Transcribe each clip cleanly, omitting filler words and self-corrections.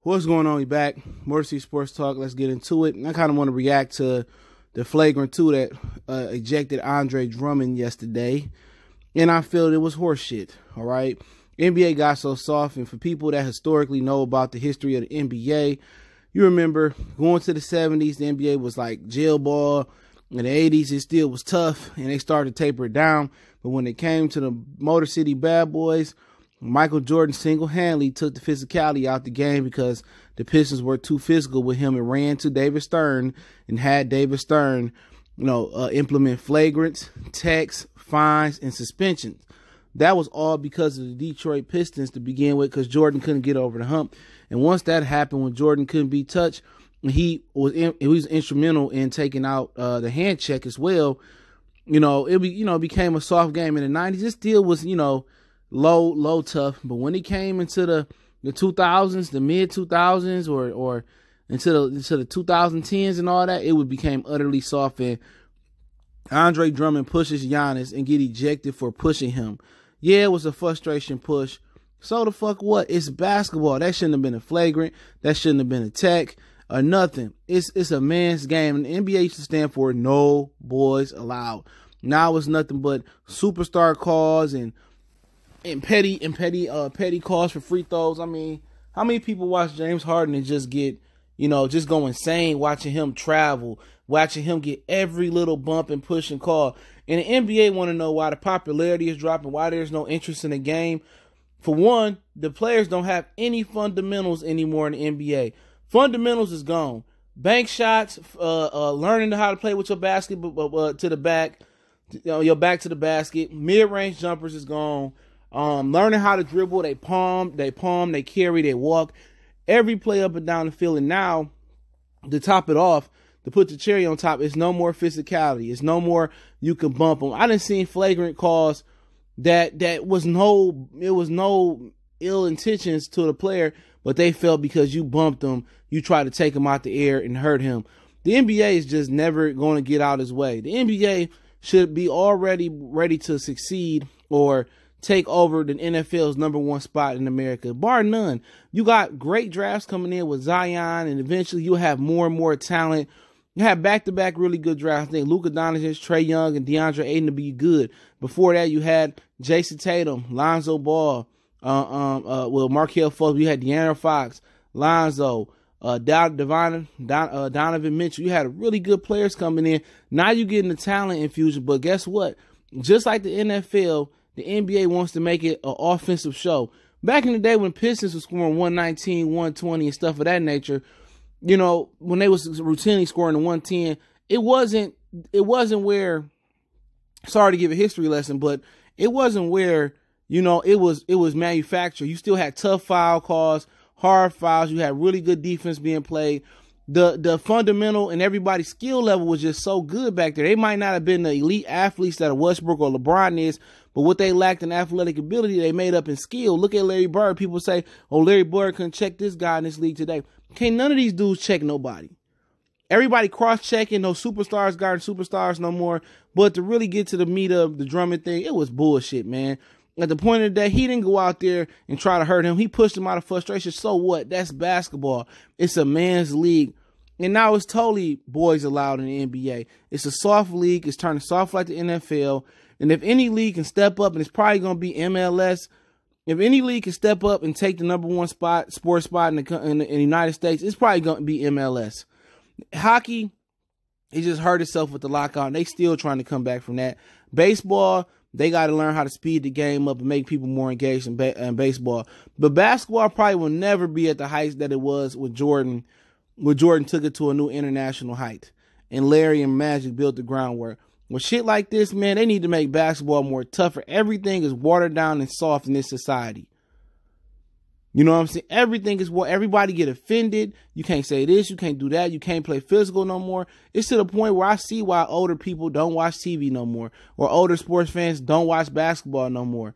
What's going on? We back. Mercy Sports Talk. Let's get into it. I kind of want to react to the Flagrant 2 that ejected Andre Drummond yesterday. And I feel it was horseshit. All right. NBA got so soft. And for people that historically know about the history of the NBA, you remember going to the 70s, the NBA was like jail ball. In the 80s, it still was tough. And they started to taper it down. But when it came to the Motor City Bad Boys, Michael Jordan single-handedly took the physicality out the game because the Pistons were too physical with him and ran to David Stern and had David Stern, implement flagrants, techs, fines, and suspensions. That was all because of the Detroit Pistons to begin with, because Jordan couldn't get over the hump. And once that happened, when Jordan couldn't be touched, he was instrumental in taking out the hand check as well. It became a soft game in the 90s. It still was, low tough, but when it came into the 2000s, the mid 2000s, or into the 2010s and all that, it became utterly soft. And Andre Drummond pushes Giannis and get ejected for pushing him. Yeah, it was a frustration push. So the fuck what? It's basketball. That shouldn't have been a flagrant. That shouldn't have been a tech or nothing. It's a man's game, and the NBA used to stand for no boys allowed. Now it's nothing but superstar calls and petty calls for free throws. I mean, how many people watch James Harden and just get, just go insane watching him travel, watching him get every little bump and push and call. And the NBA want to know why the popularity is dropping, why there's no interest in the game. For one, the players don't have any fundamentals anymore in the NBA. Fundamentals is gone. Bank shots, learning how to play with your basket to the back, your back to the basket. Mid-range jumpers is gone. Learning how to dribble, they palm, they carry, they walk. Every play up and down the field. And now, to top it off, to put the cherry on top, it's no more physicality. It's no more you can bump them. I done seen flagrant calls that was no ill intentions to the player, but they felt because you bumped them, you tried to take him out the air and hurt him. The NBA is just never going to get out his way. The NBA should be already ready to succeed or take over the NFL's #1 spot in America, bar none. You got great drafts coming in with Zion, and eventually you'll have more and more talent. You have back-to-back really good drafts. I think Luka Doncic, Trae Young, and DeAndre Ayton to be good. Before that, you had Jason Tatum, Lonzo Ball, Markelle Fultz. You had De'Aaron Fox, Lonzo, Donovan Mitchell. You had really good players coming in. Now you're getting the talent infusion, but guess what? Just like the NFL, the NBA wants to make it an offensive show. Back in the day when Pistons was scoring 119, 120 and stuff of that nature, when they was routinely scoring the 110, it wasn't where, sorry to give a history lesson, but it wasn't where, it was manufactured. You still had tough foul calls, hard fouls. You had really good defense being played. The fundamental and everybody's skill level was just so good back there. They might not have been the elite athletes that a Westbrook or LeBron is, but what they lacked in athletic ability, they made up in skill. Look at Larry Bird. People say, oh, Larry Bird couldn't check this guy in this league today. Can't none of these dudes check nobody. Everybody cross-checking. No superstars guarding superstars no more. But to really get to the meat of the Drummond thing, it was bullshit, man. At the point of the day, he didn't go out there and try to hurt him. He pushed him out of frustration. So what? That's basketball. It's a man's league. And now it's totally boys allowed in the NBA. It's a soft league. It's turning soft like the NFL. And if any league can step up, and it's probably going to be MLS, if any league can step up and take the #1 sports spot in the United States, it's probably going to be MLS. Hockey, it just hurt itself with the lockout. They still trying to come back from that. Baseball, they got to learn how to speed the game up and make people more engaged in baseball. But basketball probably will never be at the heights that it was with Jordan. When Jordan took it to a new international height. And Larry and Magic built the groundwork. With shit like this, man, they need to make basketball more tougher. Everything is watered down and soft in this society. You know what I'm saying? Everything is what everybody get offended. You can't say this, you can't do that, you can't play physical no more. It's to the point where I see why older people don't watch TV no more, or older sports fans don't watch basketball no more.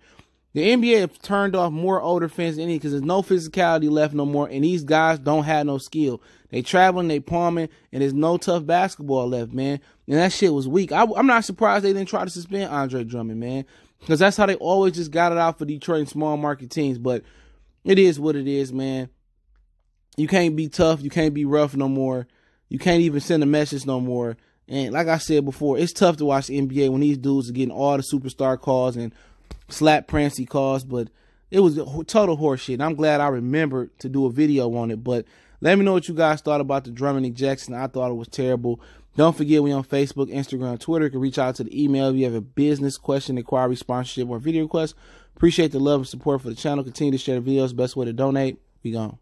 The NBA have turned off more older fans than any because there's no physicality left no more, and these guys don't have no skill. They traveling, they palming, and there's no tough basketball left, man. And that shit was weak. I'm not surprised they didn't try to suspend Andre Drummond, man, because that's how they always just got it out for Detroit and small market teams. But it is what it is, man. You can't be tough. You can't be rough no more. You can't even send a message no more. And like I said before, it's tough to watch the NBA when these dudes are getting all the superstar calls and slap Prancy calls, but it was total horseshit. And I'm glad I remembered to do a video on it. But let me know what you guys thought about the Drummond ejection. I thought it was terrible. Don't forget, we on Facebook, Instagram, Twitter. You can reach out to the email if you have a business question, inquiry, sponsorship, or video request. Appreciate the love and support for the channel. Continue to share the videos. Best way to donate. We gone.